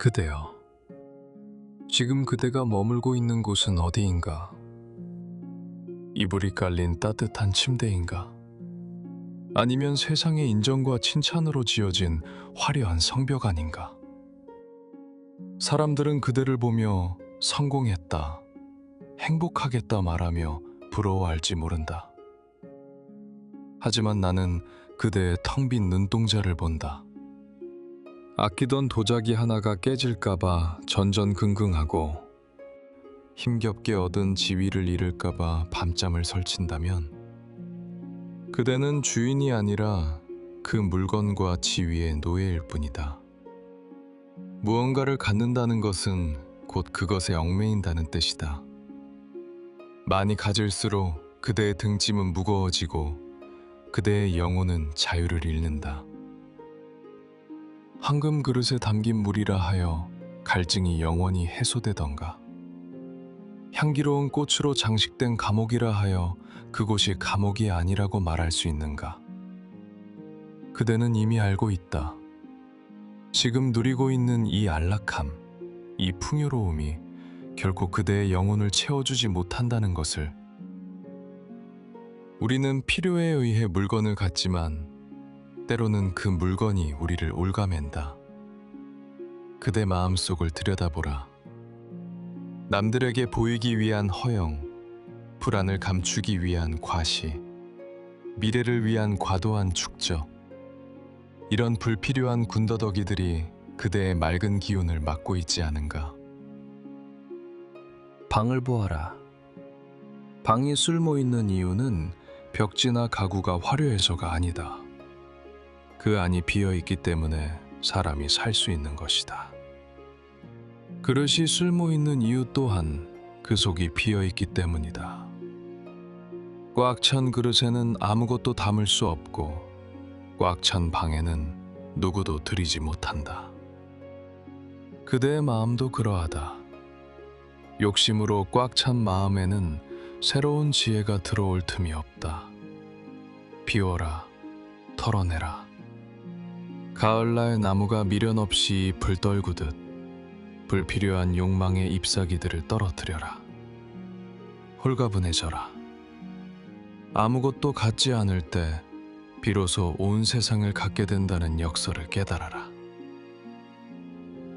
그대여, 지금 그대가 머물고 있는 곳은 어디인가? 이불이 깔린 따뜻한 침대인가? 아니면 세상의 인정과 칭찬으로 지어진 화려한 성벽 아닌가? 사람들은 그대를 보며 성공했다, 행복하겠다 말하며 부러워할지 모른다. 하지만 나는 그대의 텅 빈 눈동자를 본다. 아끼던 도자기 하나가 깨질까봐 전전긍긍하고 힘겹게 얻은 지위를 잃을까봐 밤잠을 설친다면 그대는 주인이 아니라 그 물건과 지위의 노예일 뿐이다. 무언가를 갖는다는 것은 곧 그것에 얽매인다는 뜻이다. 많이 가질수록 그대의 등짐은 무거워지고 그대의 영혼은 자유를 잃는다. 황금 그릇에 담긴 물이라 하여 갈증이 영원히 해소되던가, 향기로운 꽃으로 장식된 감옥이라 하여 그곳이 감옥이 아니라고 말할 수 있는가? 그대는 이미 알고 있다. 지금 누리고 있는 이 안락함, 이 풍요로움이 결코 그대의 영혼을 채워주지 못한다는 것을. 우리는 필요에 의해 물건을 갖지만 때로는 그 물건이 우리를 올가맨다. 그대 마음속을 들여다보라. 남들에게 보이기 위한 허영, 불안을 감추기 위한 과시, 미래를 위한 과도한 축적, 이런 불필요한 군더더기들이 그대의 맑은 기운을 막고 있지 않은가? 방을 보아라. 방이 쓸모 있는 이유는 벽지나 가구가 화려해서가 아니다. 그 안이 비어있기 때문에 사람이 살 수 있는 것이다. 그릇이 쓸모있는 이유 또한 그 속이 비어있기 때문이다. 꽉 찬 그릇에는 아무것도 담을 수 없고 꽉 찬 방에는 누구도 들이지 못한다. 그대의 마음도 그러하다. 욕심으로 꽉 찬 마음에는 새로운 지혜가 들어올 틈이 없다. 비워라, 털어내라. 가을날 나무가 미련 없이 불 떨구듯 불필요한 욕망의 잎사귀들을 떨어뜨려라. 홀가분해져라. 아무것도 갖지 않을 때 비로소 온 세상을 갖게 된다는 역설을 깨달아라.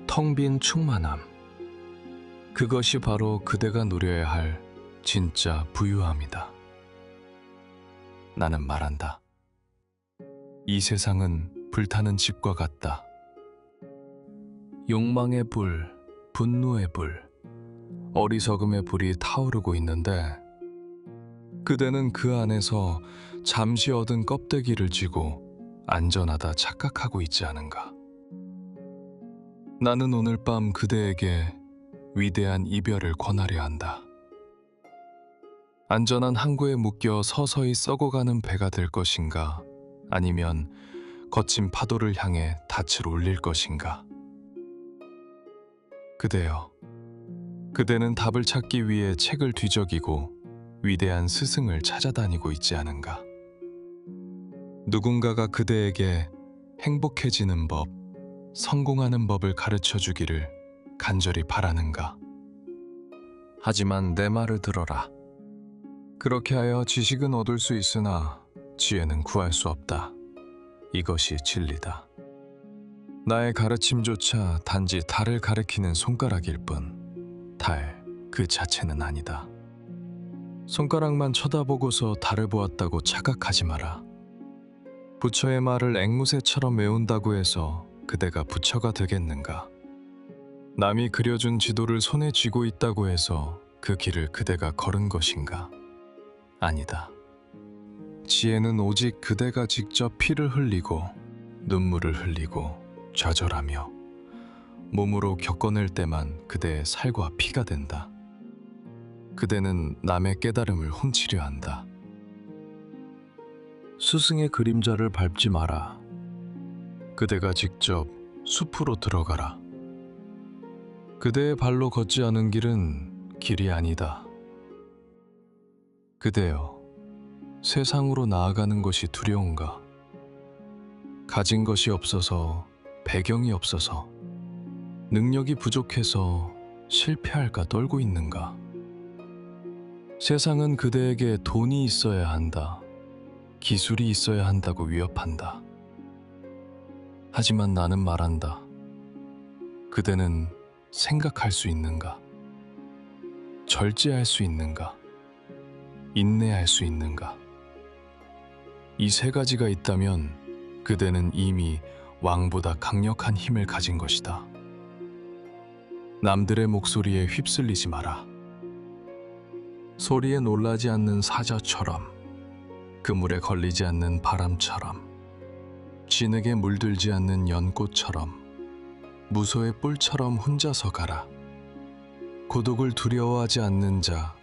텅 빈 충만함. 그것이 바로 그대가 누려야 할 진짜 부유함이다. 나는 말한다. 이 세상은 불타는 집과 같다. 욕망의 불, 분노의 불, 어리석음의 불이 타오르고 있는데 그대는 그 안에서 잠시 얻은 껍데기를 쥐고 안전하다 착각하고 있지 않은가? 나는 오늘 밤 그대에게 위대한 이별을 권하려 한다. 안전한 항구에 묶여 서서히 썩어가는 배가 될 것인가? 아니면 거친 파도를 향해 닻을 올릴 것인가? 그대여, 그대는 답을 찾기 위해 책을 뒤적이고 위대한 스승을 찾아다니고 있지 않은가? 누군가가 그대에게 행복해지는 법, 성공하는 법을 가르쳐 주기를 간절히 바라는가? 하지만 내 말을 들어라. 그렇게 하여 지식은 얻을 수 있으나 지혜는 구할 수 없다. 이것이 진리다. 나의 가르침조차 단지 달을 가리키는 손가락일 뿐 달 그 자체는 아니다. 손가락만 쳐다보고서 달을 보았다고 착각하지 마라. 부처의 말을 앵무새처럼 외운다고 해서 그대가 부처가 되겠는가? 남이 그려준 지도를 손에 쥐고 있다고 해서 그 길을 그대가 걸은 것인가? 아니다. 지혜는 오직 그대가 직접 피를 흘리고 눈물을 흘리고 좌절하며 몸으로 겪어낼 때만 그대의 살과 피가 된다. 그대는 남의 깨달음을 훔치려 한다. 스승의 그림자를 밟지 마라. 그대가 직접 숲으로 들어가라. 그대의 발로 걷지 않은 길은 길이 아니다. 그대여, 세상으로 나아가는 것이 두려운가? 가진 것이 없어서, 배경이 없어서, 능력이 부족해서 실패할까 떨고 있는가? 세상은 그대에게 돈이 있어야 한다, 기술이 있어야 한다고 위협한다. 하지만 나는 말한다. 그대는 생각할 수 있는가? 절제할 수 있는가? 인내할 수 있는가? 이 세 가지가 있다면 그대는 이미 왕보다 강력한 힘을 가진 것이다. 남들의 목소리에 휩쓸리지 마라. 소리에 놀라지 않는 사자처럼, 그물에 걸리지 않는 바람처럼, 진흙에 물들지 않는 연꽃처럼, 무소의 뿔처럼 혼자서 가라. 고독을 두려워하지 않는 자,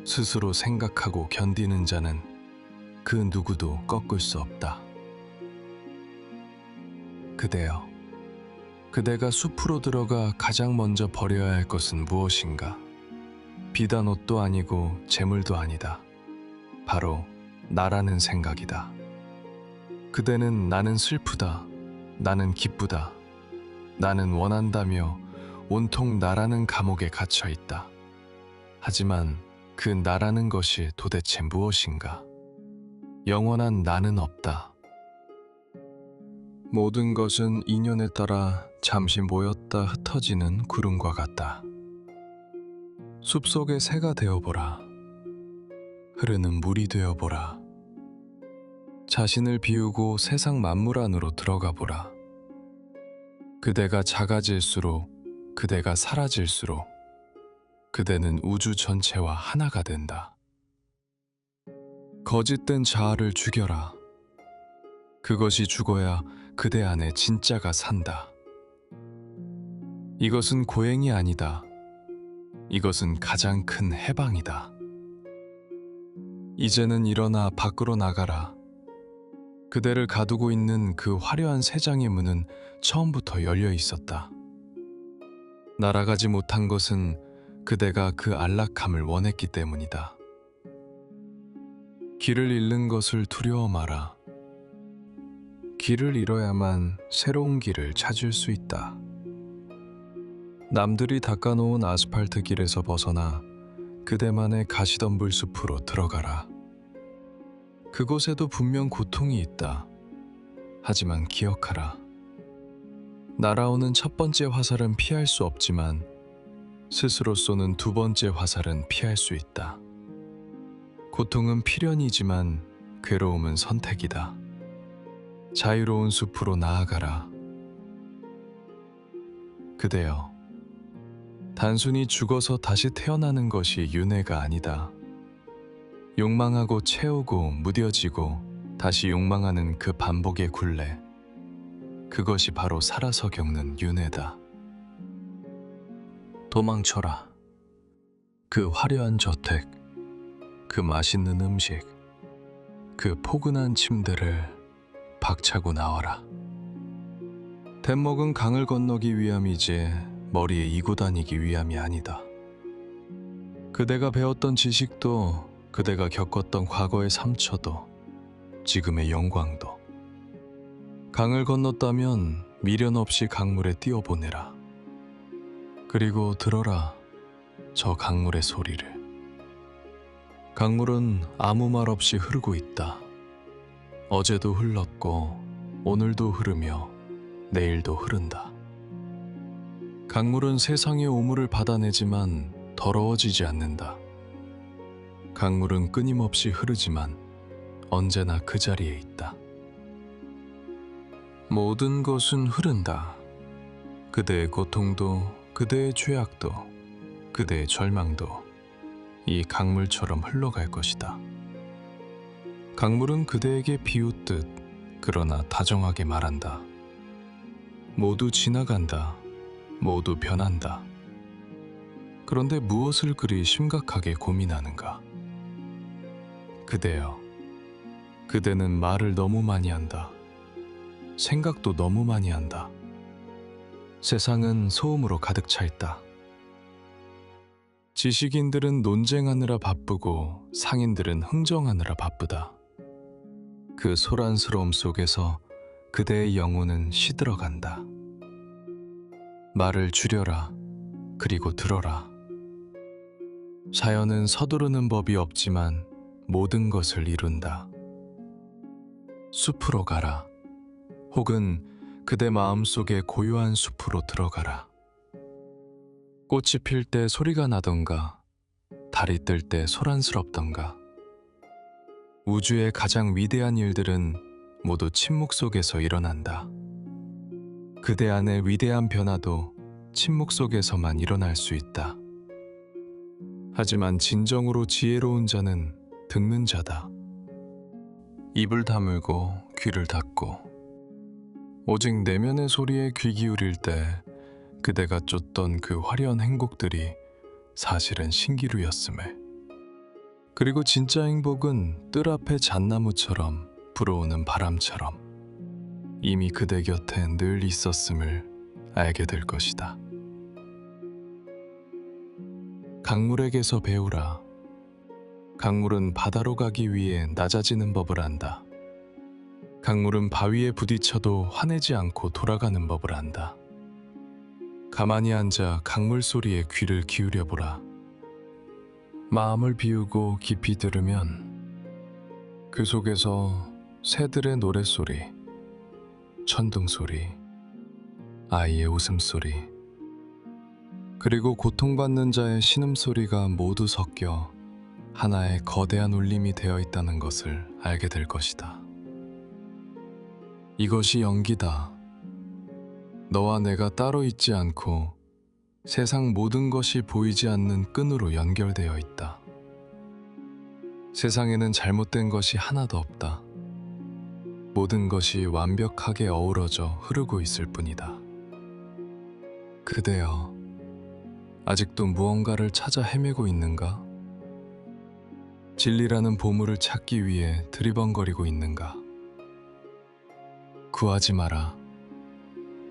스스로 생각하고 견디는 자는 그 누구도 꺾을 수 없다. 그대여, 그대가 숲으로 들어가 가장 먼저 버려야 할 것은 무엇인가? 비단 옷도 아니고 재물도 아니다. 바로 나라는 생각이다. 그대는 나는 슬프다, 나는 기쁘다, 나는 원한다며 온통 나라는 감옥에 갇혀 있다. 하지만 그 나라는 것이 도대체 무엇인가? 영원한 나는 없다. 모든 것은 인연에 따라 잠시 모였다 흩어지는 구름과 같다. 숲속의 새가 되어보라. 흐르는 물이 되어보라. 자신을 비우고 세상 만물 안으로 들어가 보라. 그대가 작아질수록, 그대가 사라질수록 그대는 우주 전체와 하나가 된다. 거짓된 자아를 죽여라. 그것이 죽어야 그대 안에 진짜가 산다. 이것은 고행이 아니다. 이것은 가장 큰 해방이다. 이제는 일어나 밖으로 나가라. 그대를 가두고 있는 그 화려한 세 장의 문은 처음부터 열려 있었다. 날아가지 못한 것은 그대가 그 안락함을 원했기 때문이다. 길을 잃는 것을 두려워 마라. 길을 잃어야만 새로운 길을 찾을 수 있다. 남들이 닦아놓은 아스팔트 길에서 벗어나 그대만의 가시덤불 숲으로 들어가라. 그곳에도 분명 고통이 있다. 하지만 기억하라. 날아오는 첫 번째 화살은 피할 수 없지만 스스로 쏘는 두 번째 화살은 피할 수 있다. 고통은 필연이지만 괴로움은 선택이다. 자유로운 숲으로 나아가라. 그대여, 단순히 죽어서 다시 태어나는 것이 윤회가 아니다. 욕망하고 채우고 무뎌지고 다시 욕망하는 그 반복의 굴레, 그것이 바로 살아서 겪는 윤회다. 도망쳐라. 그 화려한 저택, 그 맛있는 음식, 그 포근한 침대를 박차고 나와라. 댄먹은 강을 건너기 위함이지 머리에 이고 다니기 위함이 아니다. 그대가 배웠던 지식도, 그대가 겪었던 과거의 상처도, 지금의 영광도. 강을 건넜다면 미련 없이 강물에 뛰어보내라. 그리고 들어라, 저 강물의 소리를. 강물은 아무 말 없이 흐르고 있다. 어제도 흘렀고 오늘도 흐르며 내일도 흐른다. 강물은 세상의 오물을 받아내지만 더러워지지 않는다. 강물은 끊임없이 흐르지만 언제나 그 자리에 있다. 모든 것은 흐른다. 그대의 고통도, 그대의 죄악도, 그대의 절망도 이 강물처럼 흘러갈 것이다. 강물은 그대에게 비웃듯 그러나 다정하게 말한다. 모두 지나간다. 모두 변한다. 그런데 무엇을 그리 심각하게 고민하는가? 그대여, 그대는 말을 너무 많이 한다. 생각도 너무 많이 한다. 세상은 소음으로 가득 차 있다. 지식인들은 논쟁하느라 바쁘고 상인들은 흥정하느라 바쁘다. 그 소란스러움 속에서 그대의 영혼은 시들어간다. 말을 줄여라. 그리고 들어라. 자연은 서두르는 법이 없지만 모든 것을 이룬다. 숲으로 가라. 혹은 그대 마음속의 고요한 숲으로 들어가라. 꽃이 필 때 소리가 나던가, 달이 뜰 때 소란스럽던가. 우주의 가장 위대한 일들은 모두 침묵 속에서 일어난다. 그대 안의 위대한 변화도 침묵 속에서만 일어날 수 있다. 하지만 진정으로 지혜로운 자는 듣는 자다. 입을 다물고 귀를 닫고 오직 내면의 소리에 귀 기울일 때 그대가 쫓던 그 화려한 행복들이 사실은 신기루였음에. 그리고 진짜 행복은 뜰 앞의 잣나무처럼 불어오는 바람처럼 이미 그대 곁에 늘 있었음을 알게 될 것이다. 강물에게서 배우라. 강물은 바다로 가기 위해 낮아지는 법을 안다. 강물은 바위에 부딪혀도 화내지 않고 돌아가는 법을 안다. 가만히 앉아 강물 소리에 귀를 기울여 보라. 마음을 비우고 깊이 들으면 그 속에서 새들의 노랫소리, 천둥소리, 아이의 웃음소리, 그리고 고통받는 자의 신음소리가 모두 섞여 하나의 거대한 울림이 되어 있다는 것을 알게 될 것이다. 이것이 연기다. 너와 내가 따로 있지 않고 세상 모든 것이 보이지 않는 끈으로 연결되어 있다. 세상에는 잘못된 것이 하나도 없다. 모든 것이 완벽하게 어우러져 흐르고 있을 뿐이다. 그대여, 아직도 무언가를 찾아 헤매고 있는가? 진리라는 보물을 찾기 위해 드리번거리고 있는가? 구하지 마라.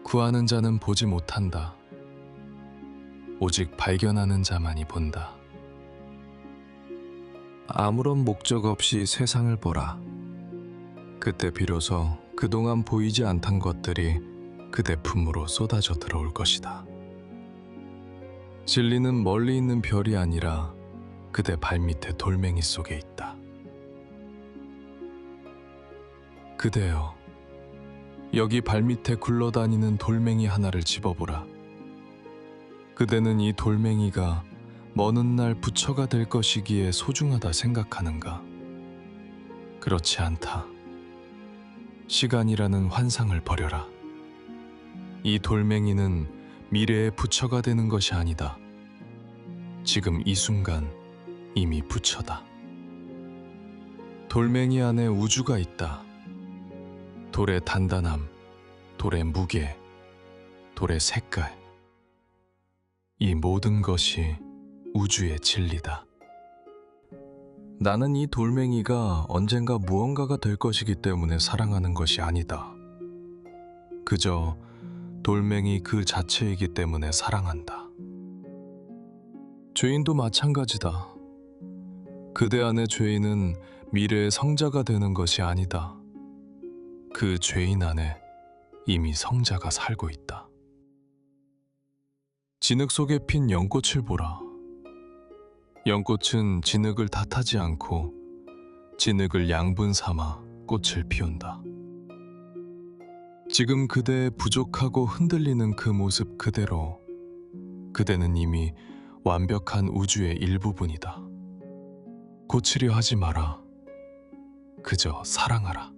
구하는 자는 보지 못한다. 오직 발견하는 자만이 본다. 아무런 목적 없이 세상을 보라. 그때 비로소 그동안 보이지 않던 것들이 그대 품으로 쏟아져 들어올 것이다. 진리는 멀리 있는 별이 아니라 그대 발밑의 돌멩이 속에 있다. 그대여, 여기 발밑에 굴러다니는 돌멩이 하나를 집어보라. 그대는 이 돌멩이가 먼 훗날 부처가 될 것이기에 소중하다 생각하는가? 그렇지 않다. 시간이라는 환상을 버려라. 이 돌멩이는 미래의 부처가 되는 것이 아니다. 지금 이 순간 이미 부처다. 돌멩이 안에 우주가 있다. 돌의 단단함, 돌의 무게, 돌의 색깔, 이 모든 것이 우주의 진리다. 나는 이 돌멩이가 언젠가 무언가가 될 것이기 때문에 사랑하는 것이 아니다. 그저 돌멩이 그 자체이기 때문에 사랑한다. 죄인도 마찬가지다. 그대 안의 죄인은 미래의 성자가 되는 것이 아니다. 그 죄인 안에 이미 성자가 살고 있다. 진흙 속에 핀 연꽃을 보라. 연꽃은 진흙을 탓하지 않고 진흙을 양분 삼아 꽃을 피운다. 지금 그대의 부족하고 흔들리는 그 모습 그대로 그대는 이미 완벽한 우주의 일부분이다. 고치려 하지 마라. 그저 사랑하라.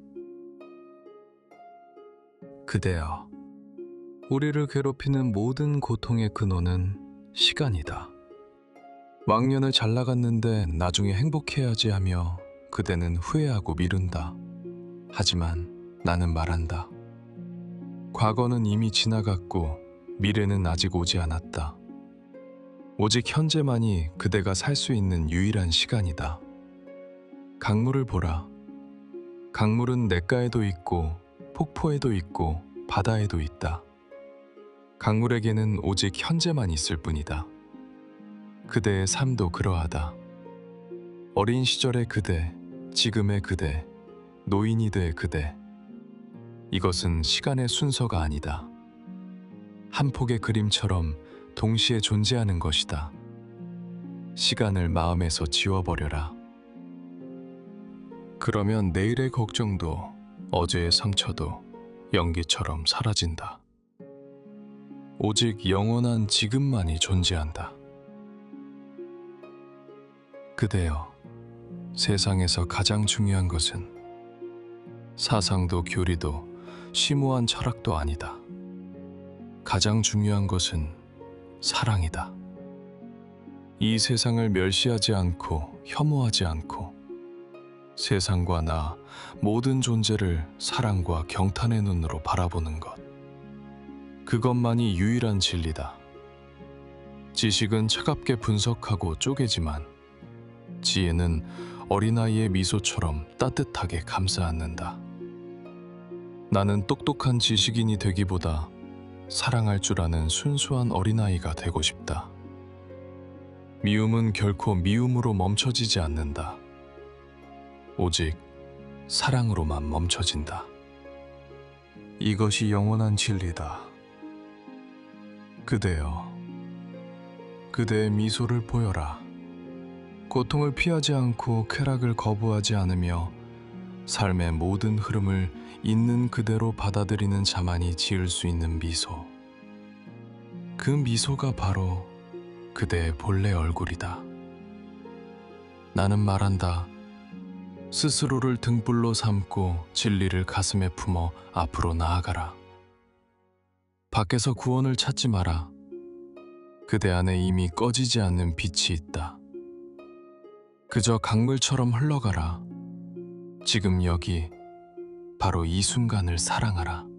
그대여, 우리를 괴롭히는 모든 고통의 근원은 시간이다. 왕년을 잘 나갔는데 나중에 행복해야지 하며 그대는 후회하고 미룬다. 하지만 나는 말한다. 과거는 이미 지나갔고 미래는 아직 오지 않았다. 오직 현재만이 그대가 살 수 있는 유일한 시간이다. 강물을 보라. 강물은 냇가에도 있고 폭포에도 있고 바다에도 있다. 강물에게는 오직 현재만 있을 뿐이다. 그대의 삶도 그러하다. 어린 시절의 그대, 지금의 그대, 노인이 될 그대. 이것은 시간의 순서가 아니다. 한 폭의 그림처럼 동시에 존재하는 것이다. 시간을 마음에서 지워버려라. 그러면 내일의 걱정도 어제의 상처도 연기처럼 사라진다. 오직 영원한 지금만이 존재한다. 그대여, 세상에서 가장 중요한 것은 사상도 교리도 심오한 철학도 아니다. 가장 중요한 것은 사랑이다. 이 세상을 멸시하지 않고 혐오하지 않고 세상과 나 모든 존재를 사랑과 경탄의 눈으로 바라보는 것. 그것만이 유일한 진리다. 지식은 차갑게 분석하고 쪼개지만 지혜는 어린아이의 미소처럼 따뜻하게 감싸 안는다. 나는 똑똑한 지식인이 되기보다 사랑할 줄 아는 순수한 어린아이가 되고 싶다. 미움은 결코 미움으로 멈춰지지 않는다. 오직 사랑으로만 멈춰진다. 이것이 영원한 진리다. 그대여, 그대의 미소를 보여라. 고통을 피하지 않고 쾌락을 거부하지 않으며 삶의 모든 흐름을 있는 그대로 받아들이는 자만이 지을 수 있는 미소. 그 미소가 바로 그대의 본래 얼굴이다. 나는 말한다. 스스로를 등불로 삼고 진리를 가슴에 품어 앞으로 나아가라. 밖에서 구원을 찾지 마라. 그대 안에 이미 꺼지지 않는 빛이 있다. 그저 강물처럼 흘러가라. 지금 여기 바로 이 순간을 사랑하라.